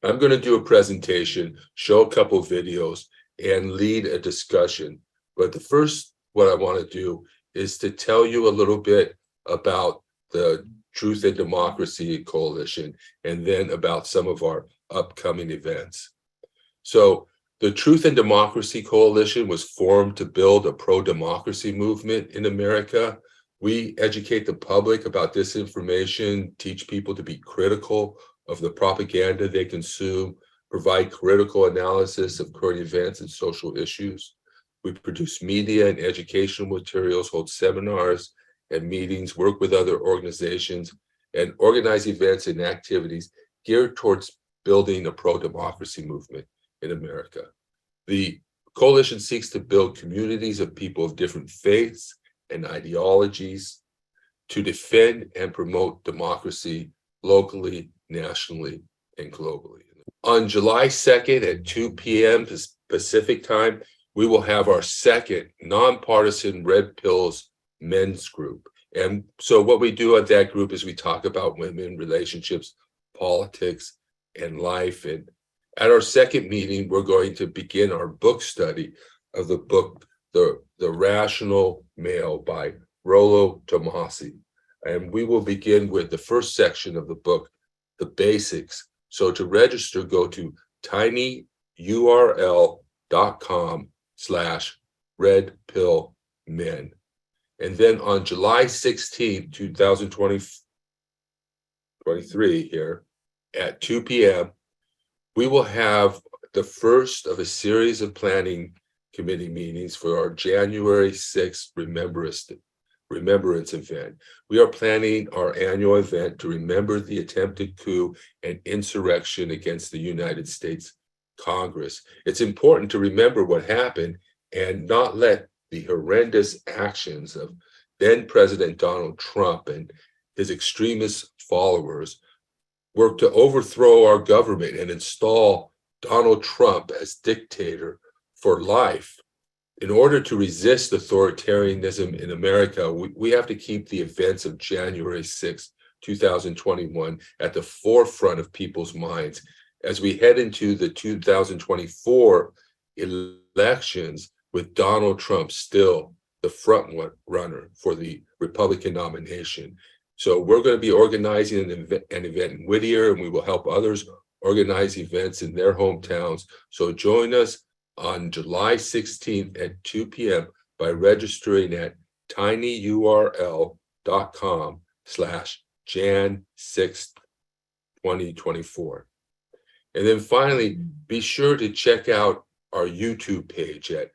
I'm going to do a presentation, show a couple videos, and lead a discussion. But the first, what I want to do is to tell you a little bit about the Truth and Democracy Coalition, and then about some of our upcoming events. So the Truth and Democracy Coalition was formed to build a pro-democracy movement in America. We educate the public about disinformation, teach people to be critical of the propaganda they consume, provide critical analysis of current events and social issues. We produce media and educational materials, hold seminars and meetings, work with other organizations, and organize events and activities geared towards building a pro-democracy movement in America. The coalition seeks to build communities of people of different faiths and ideologies to defend and promote democracy locally, nationally, and globally. On July 2nd at 2 p.m. Pacific time, we will have our second nonpartisan Red Pills men's group. And so what we do at that group is we talk about women, relationships, politics, and life. And at our second meeting, we're going to begin our book study of the book, The Rational Male by Rollo Tomassi. And we will begin with the first section of the book, The Basics. So to register, go to tinyurl.com/redpillmen. And then on July 16th, 2023 here at 2 p.m., we will have the first of a series of planning committee meetings for our January 6th remembrance event. We are planning our annual event to remember the attempted coup and insurrection against the United States Congress. It's important to remember what happened and not let the horrendous actions of then President Donald Trump and his extremist followers work to overthrow our government and install Donald Trump as dictator for life. In order to resist authoritarianism in America, we have to keep the events of January 6, 2021 at the forefront of people's minds as we head into the 2024 elections with Donald Trump still the front runner for the Republican nomination. So we're going to be organizing an event in Whittier, and we will help others organize events in their hometowns. So join us on July 16th at 2 p.m. by registering at tinyurl.com/Jan62024. And then finally, be sure to check out our YouTube page at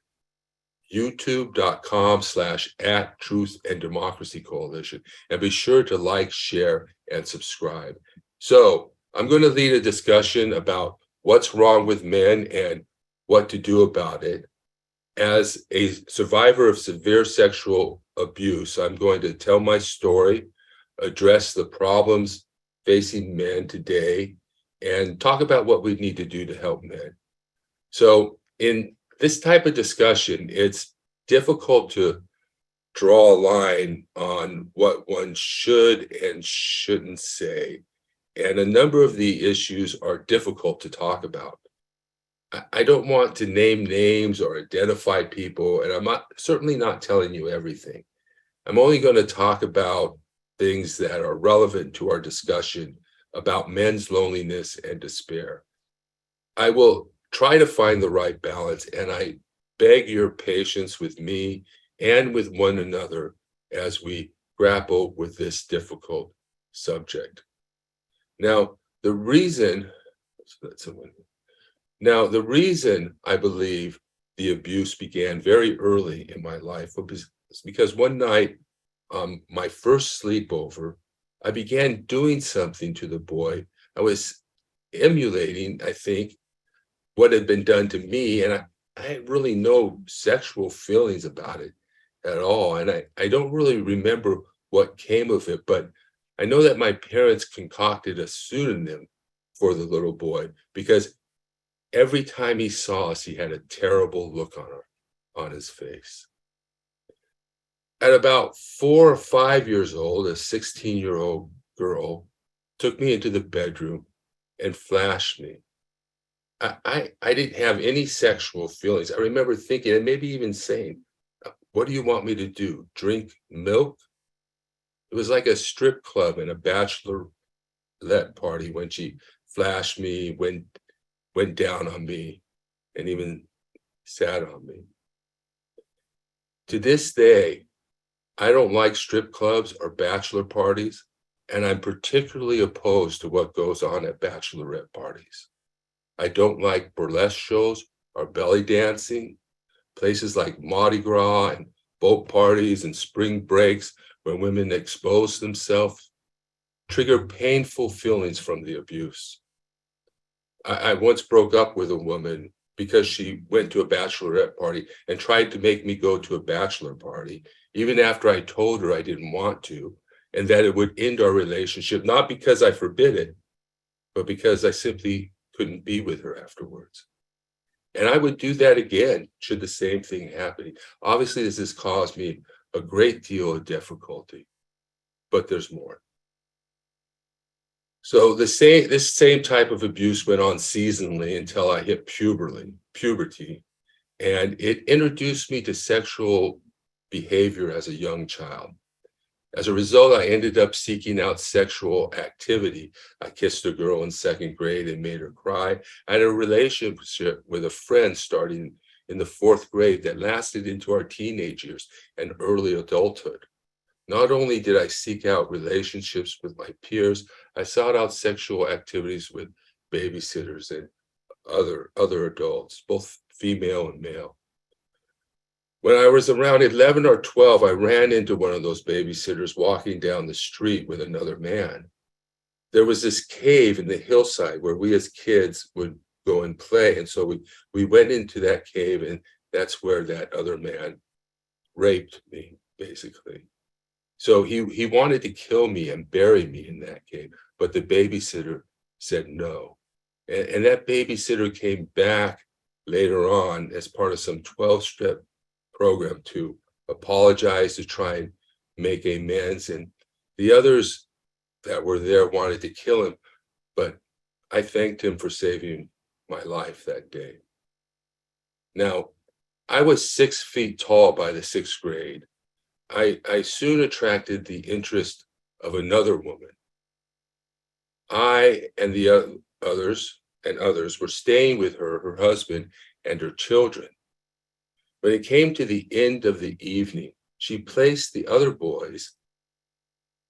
youtube.com/@Truth and Democracy Coalition. And be sure to like, share, and subscribe. So I'm going to lead a discussion about what's wrong with men and what to do about it. As a survivor of severe sexual abuse, I'm going to tell my story, address the problems facing men today, and talk about what we need to do to help men. So in this type of discussion, it's difficult to draw a line on what one should and shouldn't say. And a number of the issues are difficult to talk about. I don't want to name names or identify people, and I'm certainly not telling you everything. I'm only going to talk about things that are relevant to our discussion about men's loneliness and despair. I will try to find the right balance, and I beg your patience with me and with one another as we grapple with this difficult subject. Now, the reason I believe the abuse began very early in my life was because one night, my first sleepover, I began doing something to the boy. I was emulating, I think, what had been done to me, and I had really no sexual feelings about it at all. And I don't really remember what came of it, but I know that my parents concocted a pseudonym for the little boy because every time he saw us, he had a terrible look on his face. At about 4 or 5 years old, a 16-year-old girl took me into the bedroom and flashed me I didn't have any sexual feelings. I remember thinking, and maybe even saying, what do you want me to do? Drink milk? It was like a strip club and a bachelorette party when she flashed me, went down on me, and even sat on me. To this day, I don't like strip clubs or bachelor parties, and I'm particularly opposed to what goes on at bachelorette parties. I don't like burlesque shows or belly dancing, places like Mardi Gras and boat parties and spring breaks where women expose themselves trigger painful feelings from the abuse. I once broke up with a woman because she went to a bachelorette party and tried to make me go to a bachelor party, even after I told her I didn't want to, and that it would end our relationship, not because I forbid it, but because I simply couldn't be with her afterwards. And I would do that again should the same thing happen. Obviously, this has caused me a great deal of difficulty, but there's more. So this same type of abuse went on seasonally until I hit puberty, and it introduced me to sexual behavior as a young child. As a result, I ended up seeking out sexual activity. I kissed a girl in second grade and made her cry. I had a relationship with a friend starting in the fourth grade that lasted into our teenage years and early adulthood. Not only did I seek out relationships with my peers, I sought out sexual activities with babysitters and other adults, both female and male. When I was around 11 or 12, I ran into one of those babysitters walking down the street with another man. There was this cave in the hillside where we as kids would go and play. And so we went into that cave, and that's where that other man raped me, basically. So he wanted to kill me and bury me in that cave, but the babysitter said no. And that babysitter came back later on as part of some 12-step program to apologize, to try and make amends. And the others that were there wanted to kill him, but I thanked him for saving my life that day. Now, I was 6 feet tall by the sixth grade. I soon attracted the interest of another woman. I and the others were staying with her husband, and her children. When it came to the end of the evening, she placed the other boys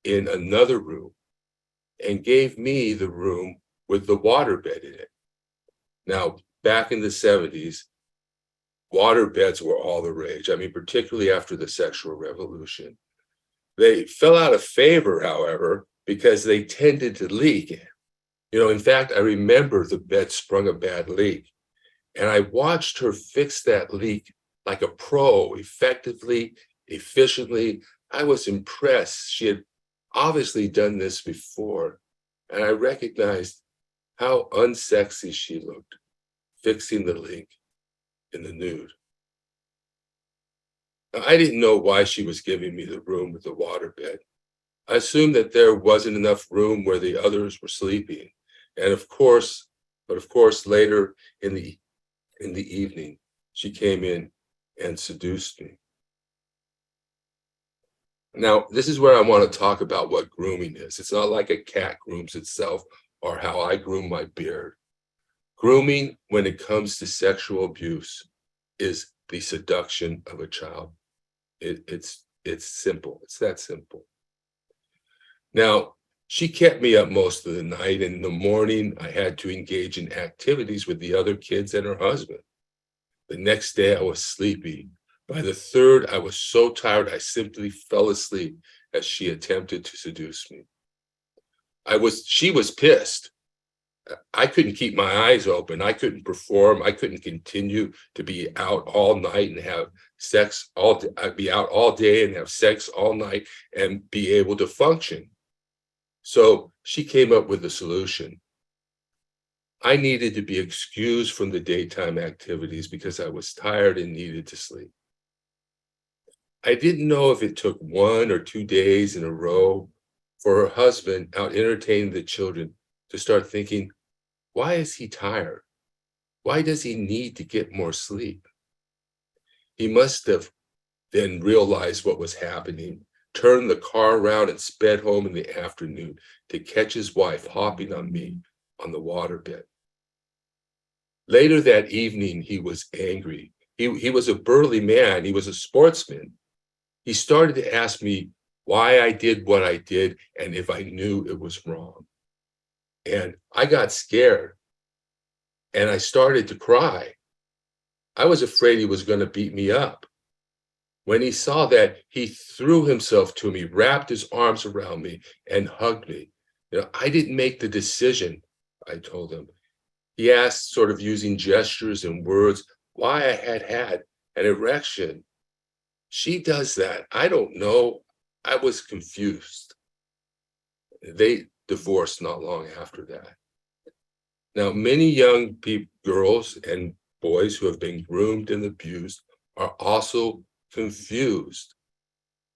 in another room and gave me the room with the waterbed in it. Now, back in the 70s, water beds were all the rage. I mean, particularly after the sexual revolution. They fell out of favor, however, because they tended to leak. In fact, I remember the bed sprung a bad leak, and I watched her fix that leak like a pro, effectively, efficiently. I was impressed. She had obviously done this before, and I recognized how unsexy she looked, fixing the leak in the nude. Now, I didn't know why she was giving me the room with the waterbed. I assumed that there wasn't enough room where the others were sleeping. And of course, later in the evening, she came in and seduced me. Now, this is where I want to talk about what grooming is. It's not like a cat grooms itself or how I groom my beard. Grooming, when it comes to sexual abuse, is the seduction of a child. It's simple. It's that simple. Now, she kept me up most of the night, and in the morning, I had to engage in activities with the other kids and her husband. The next day, I was sleepy. By the third, I was so tired, I simply fell asleep as she attempted to seduce me. She was pissed. I couldn't keep my eyes open. I couldn't perform. I couldn't continue to be out all night and have sex I'd be out all day and have sex all night and be able to function. So she came up with a solution. I needed to be excused from the daytime activities because I was tired and needed to sleep. I didn't know if it took 1 or 2 days in a row for her husband, out entertaining the children, to start thinking, why is he tired? Why does he need to get more sleep? He must have then realized what was happening, turned the car around and sped home in the afternoon to catch his wife hopping on me on the waterbed. Later that evening, he was angry. He was a burly man. He was a sportsman. He started to ask me why I did what I did and if I knew it was wrong. And I got scared and I started to cry. I was afraid he was going to beat me up. When he saw that, he threw himself to me, wrapped his arms around me, and hugged me. I didn't make the decision, I told him. He asked, sort of using gestures and words, why I had had an erection. She does that. I don't know. I was confused. They divorced not long after that. Now, many young girls and boys who have been groomed and abused are also confused.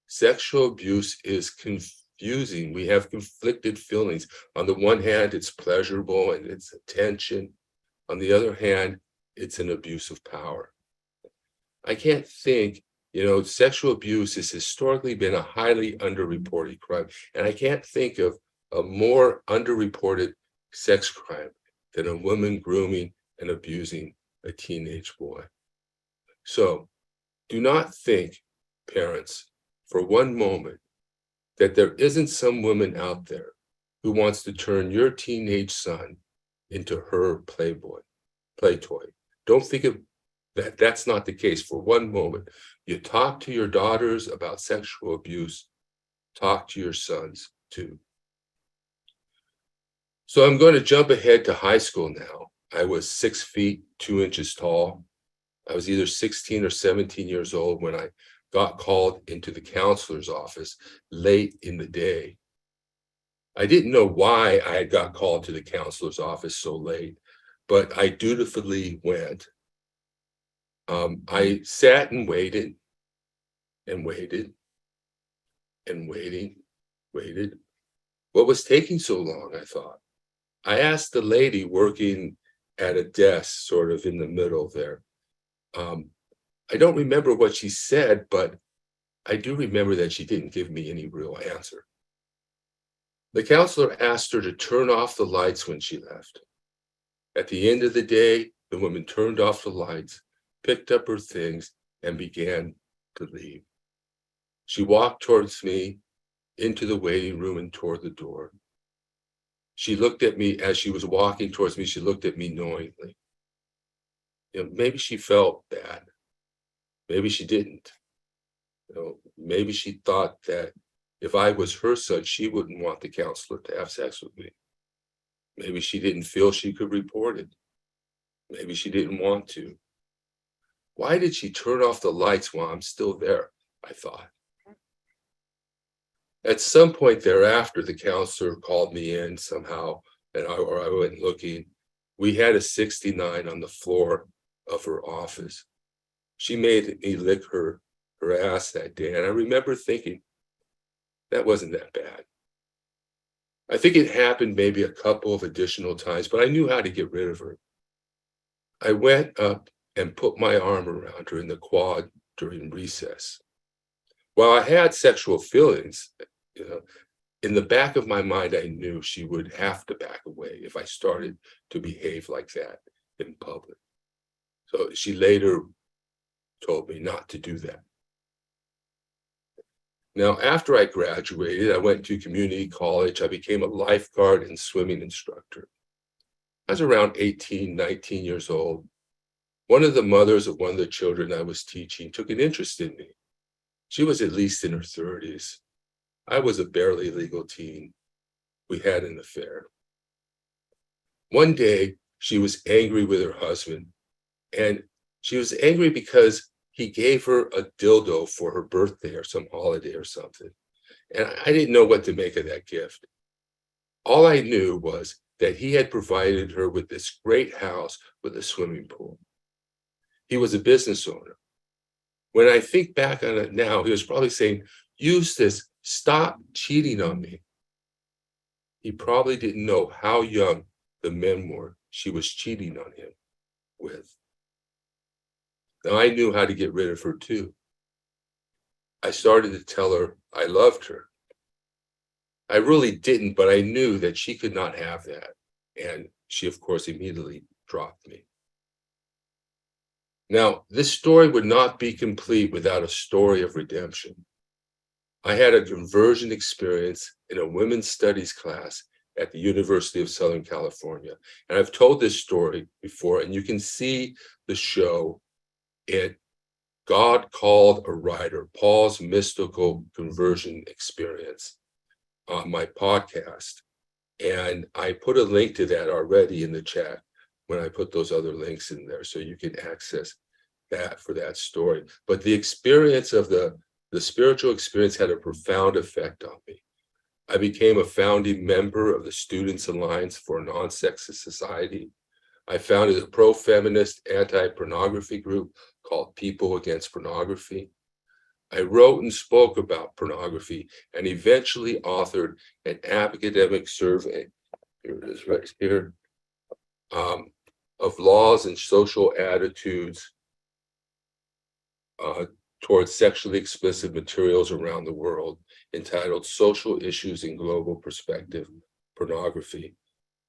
Sexual abuse is confusing. We have conflicted feelings. On the one hand, it's pleasurable and it's attention. On the other hand, it's an abuse of power. I can't think, sexual abuse has historically been a highly underreported crime. And I can't think of a more underreported sex crime than a woman grooming and abusing a teenage boy. So do not think, parents, for one moment, that there isn't some woman out there who wants to turn your teenage son into her play toy. Don't think of that. That's not the case for one moment. You talk to your daughters about sexual abuse, talk to your sons too. So I'm going to jump ahead to high school now. I was 6 feet, 2 inches tall. I was either 16 or 17 years old when I got called into the counselor's office late in the day. I didn't know why I had got called to the counselor's office so late, but I dutifully went. I sat and waited and waited and waited. What was taking so long, I thought? I asked the lady working at a desk sort of in the middle there. I don't remember what she said, but I do remember that she didn't give me any real answer. The counselor asked her to turn off the lights when she left. At the end of the day, the woman turned off the lights, picked up her things, and began to leave. She walked towards me into the waiting room and toward the door. She looked at me as she was walking towards me. She looked at me knowingly. Maybe she felt bad. Maybe she didn't. Maybe she thought that if I was her son, she wouldn't want the counselor to have sex with me. Maybe she didn't feel she could report it. Maybe she didn't want to. Why did she turn off the lights while I'm still there? I thought. At some point thereafter, the counselor called me in somehow, or I went looking. We had a 69 on the floor of her office. She made me lick her ass that day, and I remember thinking, that wasn't that bad. I think it happened maybe a couple of additional times, but I knew how to get rid of her. I went up and put my arm around her in the quad during recess. While I had sexual feelings, in the back of my mind, I knew she would have to back away if I started to behave like that in public. So she later told me not to do that. Now, after I graduated, I went to community college. I became a lifeguard and swimming instructor. I was around 18, 19 years old. One of the mothers of one of the children I was teaching took an interest in me. She was at least in her 30s. I was a barely legal teen. We had an affair. One day, she was angry with her husband, and she was angry because he gave her a dildo for her birthday or some holiday or something. And I didn't know what to make of that gift. All I knew was that he had provided her with this great house with a swimming pool. He was a business owner. When I think back on it now, he was probably saying, Eustace, stop cheating on me. He probably didn't know how young the men were she was cheating on him. with. Now, I knew how to get rid of her too. I started to tell her I loved her. I really didn't, but I knew that she could not have that. And she, of course, immediately dropped me. Now, this story would not be complete without a story of redemption. I had a conversion experience in a women's studies class at the University of Southern California. And I've told this story before, and you can see the show in God Called a Writer, Paul's Mystical Conversion Experience on my podcast. And I put a link to that already in the chat when I put those other links in there, so you can access that for that story. But the experience of the spiritual experience had a profound effect on me. I became a founding member of the Students Alliance for a Non-Sexist Society. I founded a pro-feminist anti-pornography group called People Against Pornography. I wrote and spoke about pornography and eventually authored an academic survey, here it is right here, of laws and social attitudes towards sexually explicit materials around the world, entitled Social Issues in Global Perspective, Pornography,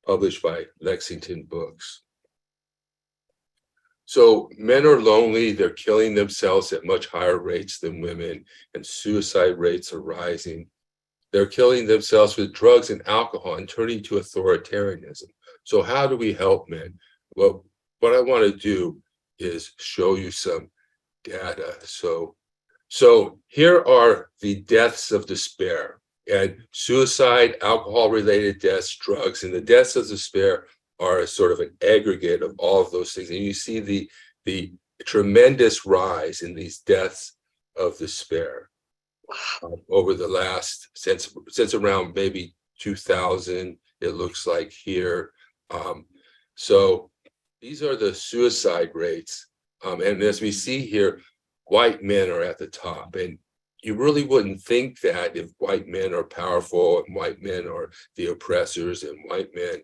published by Lexington Books. So men are lonely, they're killing themselves at much higher rates than women, and suicide rates are rising. They're killing themselves with drugs and alcohol and turning to authoritarianism. So how do we help men? Well, what I want to do is show you some data. So here are the deaths of despair, and suicide, alcohol-related deaths, drugs, and the deaths of despair are a sort of an aggregate of all of those things. And you see the tremendous rise in these deaths of despair over the last, since around maybe 2000, it looks like here. So these are the suicide rates. And as we see here, white men are at the top. And you really wouldn't think that if white men are powerful and white men are the oppressors and white men,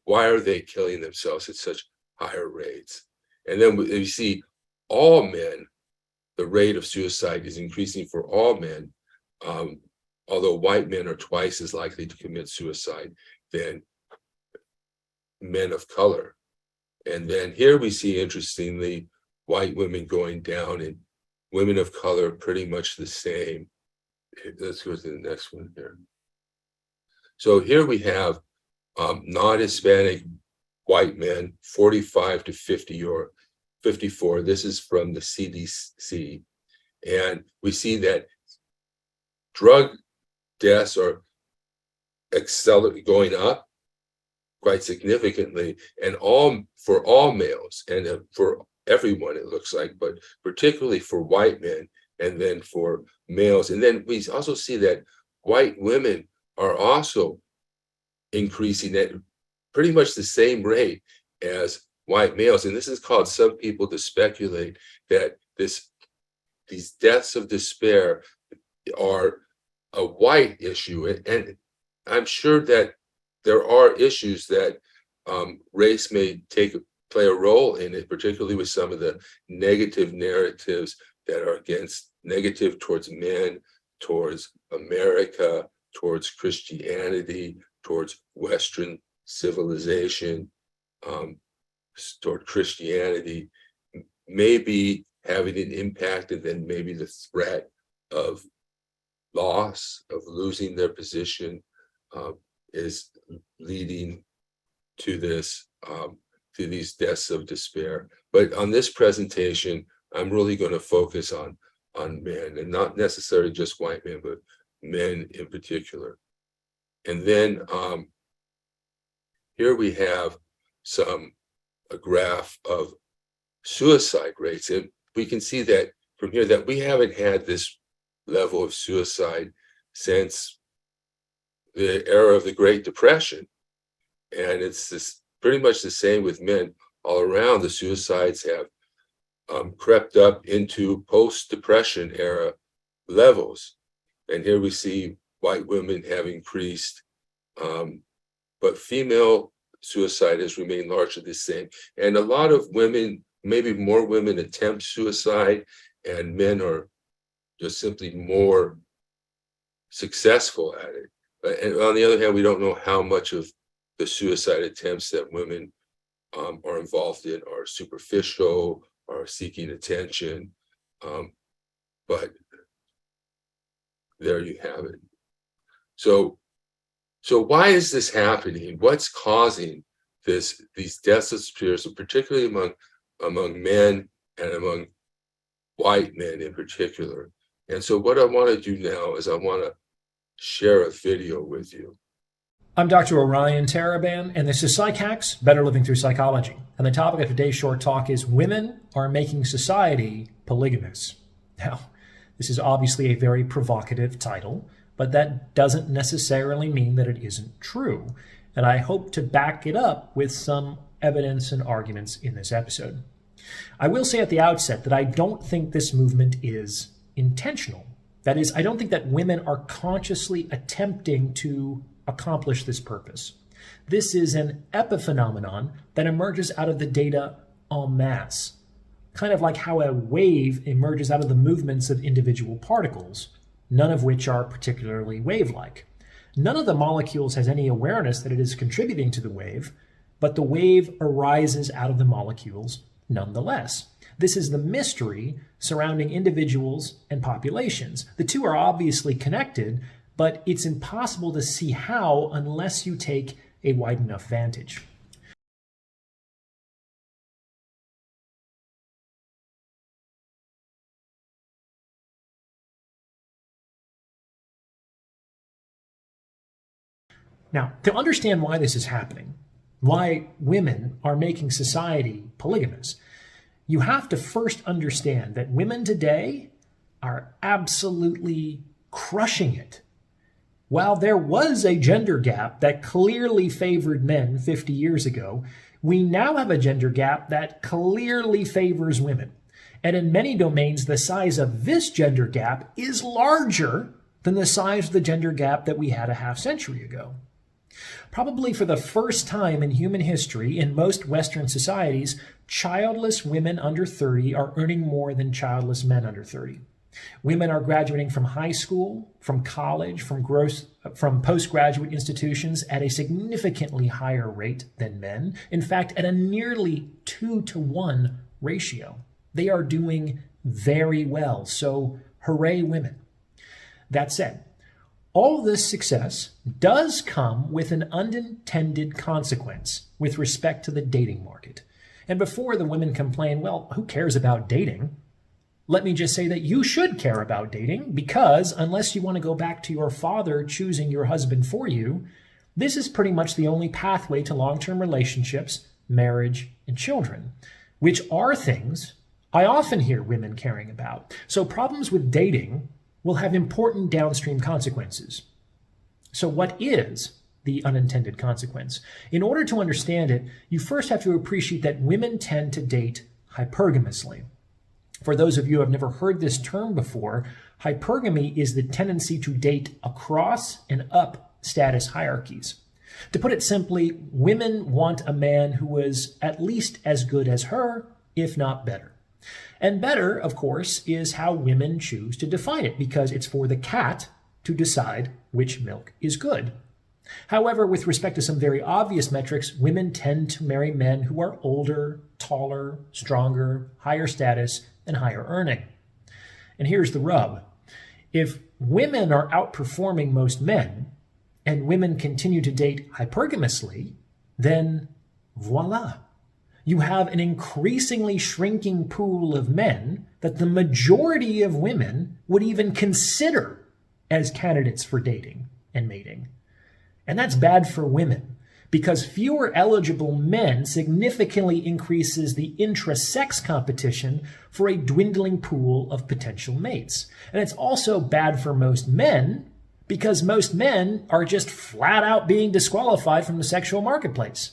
why are they killing themselves at such higher rates? And then you see all men, the rate of suicide is increasing for all men, although white men are twice as likely to commit suicide than men of color. And then here we see, interestingly, white women going down and women of color pretty much the same. Let's go to the next one here. So here we have non-Hispanic white men, 45 to 50 or 54. This is from the CDC. And we see that drug deaths are going up quite significantly, and for all males, and for everyone, it looks like, but particularly for white men, and then for males. And then we also see that white women are also increasing at pretty much the same rate as white males. And this has caused some people to speculate that these deaths of despair are a white issue. And I'm sure that there are issues that race may play a role in it, particularly with some of the negative narratives that are negative towards men, towards America, towards Christianity, towards Western civilization, toward Christianity, may be having an impact, and then maybe the threat of loss, of losing their position, is leading to this, to these deaths of despair. But on this presentation, I'm really going to focus on men, and not necessarily just white men, but men in particular. And then here we have a graph of suicide rates, and we can see that from here that we haven't had this level of suicide since the era of the Great Depression. And it's pretty much the same with men all around. The suicides have crept up into post-Depression era levels. And here we see white women have increased, but female suicide has remained largely the same. And a lot of women, maybe more women attempt suicide, and men are just simply more successful at it. And on the other hand, we don't know how much of the suicide attempts that women are involved in are superficial, are seeking attention. But there you have it. So why is this happening? What's causing these deaths of spirits, particularly among men and among white men in particular? And so what I want to do now is I want to share a video with you. I'm Dr. Orion Taraban, and this is Psych Hacks, Better Living Through Psychology. And the topic of today's short talk is Women Are Making Society Polygamous. Now, this is obviously a very provocative title, but that doesn't necessarily mean that it isn't true. And I hope to back it up with some evidence and arguments in this episode. I will say at the outset that I don't think this movement is intentional. That is, I don't think that women are consciously attempting to accomplish this purpose. This is an epiphenomenon that emerges out of the data en masse, kind of like how a wave emerges out of the movements of individual particles, none of which are particularly wave-like. None of the molecules has any awareness that it is contributing to the wave, but the wave arises out of the molecules nonetheless. This is the mystery surrounding individuals and populations. The two are obviously connected, but it's impossible to see how unless you take a wide enough vantage. Now, to understand why this is happening, why women are making society polygamous, you have to first understand that women today are absolutely crushing it. While there was a gender gap that clearly favored men 50 years ago, we now have a gender gap that clearly favors women. And in many domains, the size of this gender gap is larger than the size of the gender gap that we had a half century ago. Probably for the first time in human history, in most Western societies, childless women under 30 are earning more than childless men under 30. Women are graduating from high school, from college, from postgraduate institutions at a significantly higher rate than men. In fact, at a nearly 2-to-1 ratio. They are doing very well. So hooray, women. That said, all this success does come with an unintended consequence with respect to the dating market. And before the women complain, well, who cares about dating? Let me just say that you should care about dating because unless you want to go back to your father choosing your husband for you, this is pretty much the only pathway to long-term relationships, marriage, and children, which are things I often hear women caring about. So problems with dating will have important downstream consequences. So what is the unintended consequence? In order to understand it, you first have to appreciate that women tend to date hypergamously. For those of you who have never heard this term before, hypergamy is the tendency to date across and up status hierarchies. To put it simply, women want a man who is at least as good as her, if not better. And better, of course, is how women choose to define it, because it's for the cat to decide which milk is good. However, with respect to some very obvious metrics, women tend to marry men who are older, taller, stronger, higher status, and higher earning. And here's the rub. If women are outperforming most men, and women continue to date hypergamously, then voila. You have an increasingly shrinking pool of men that the majority of women would even consider as candidates for dating and mating. And that's bad for women because fewer eligible men significantly increases the intra-sex competition for a dwindling pool of potential mates. And it's also bad for most men because most men are just flat out being disqualified from the sexual marketplace.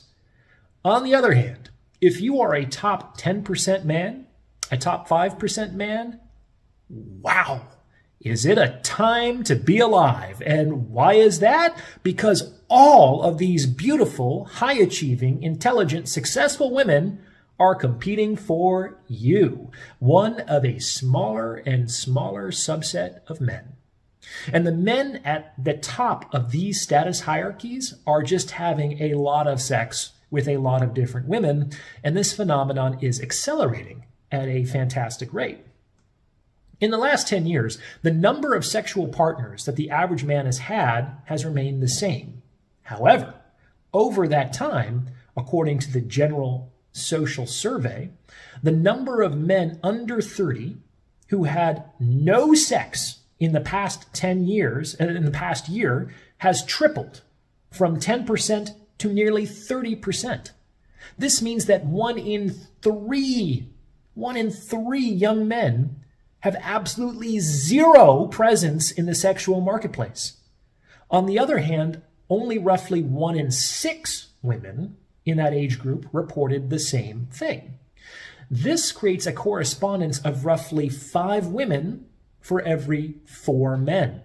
On the other hand, if you are a top 10% man, a top 5% man, wow, Is it a time to be alive? And why is that? Because all of these beautiful, high-achieving, intelligent, successful women are competing for you, one of a smaller and smaller subset of men. And the men at the top of these status hierarchies are just having a lot of sex with a lot of different women, and this phenomenon is accelerating at a fantastic rate. In the last 10 years, the number of sexual partners that the average man has had has remained the same. However, over that time, according to the General Social Survey, the number of men under 30 who had no sex in the past 10 years, and in the past year, has tripled from 10% to nearly 30%. This means that one in three young men have absolutely zero presence in the sexual marketplace. On the other hand, only roughly 1 in 6 women in that age group reported the same thing. This creates a correspondence of roughly 5 women for every 4 men.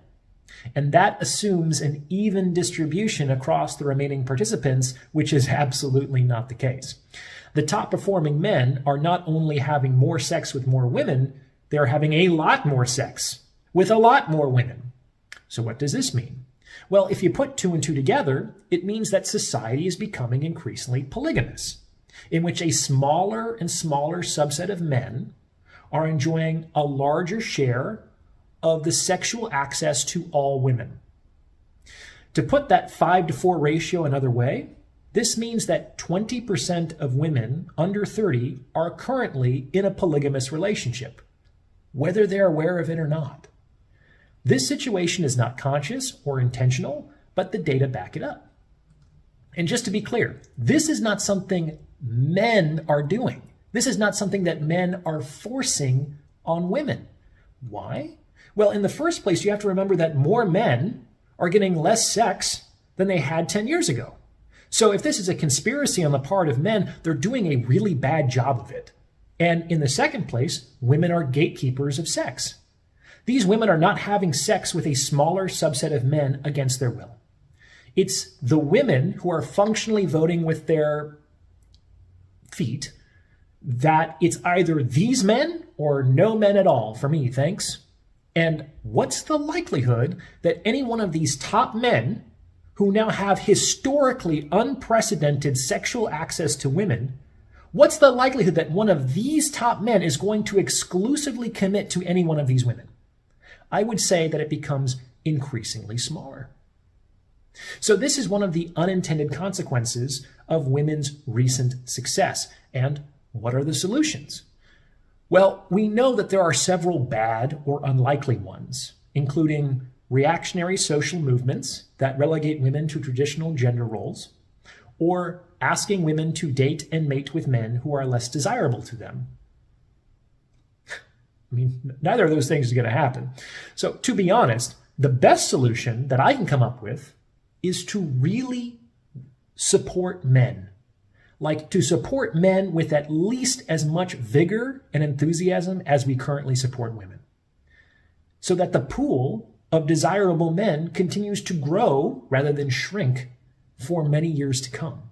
And that assumes an even distribution across the remaining participants, which is absolutely not the case. The top performing men are not only having more sex with more women, they're having a lot more sex with a lot more women. So what does this mean? Well, if you put 2 and 2 together, it means that society is becoming increasingly polygamous, in which a smaller and smaller subset of men are enjoying a larger share of the sexual access to all women. To put that 5-to-4 ratio another way, this means that 20% of women under 30 are currently in a polygamous relationship, whether they're aware of it or not. This situation is not conscious or intentional, but the data back it up. And just to be clear, this is not something men are doing. This is not something that men are forcing on women. Why? Well, in the first place, you have to remember that more men are getting less sex than they had 10 years ago. So if this is a conspiracy on the part of men, they're doing a really bad job of it. And in the second place, women are gatekeepers of sex. These women are not having sex with a smaller subset of men against their will. It's the women who are functionally voting with their feet that it's either these men or no men at all for me, thanks. And what's the likelihood that any one of these top men who now have historically unprecedented sexual access to women, what's the likelihood that one of these top men is going to exclusively commit to any one of these women? I would say that it becomes increasingly smaller. So this is one of the unintended consequences of women's recent success. And what are the solutions? Well, we know that there are several bad or unlikely ones, including reactionary social movements that relegate women to traditional gender roles, or asking women to date and mate with men who are less desirable to them. I mean, neither of those things is going to happen. So to be honest, the best solution that I can come up with is to really support men. Like to support men with at least as much vigor and enthusiasm as we currently support women. So that the pool of desirable men continues to grow rather than shrink for many years to come.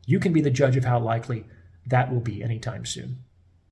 You can be the judge of how likely that will be anytime soon.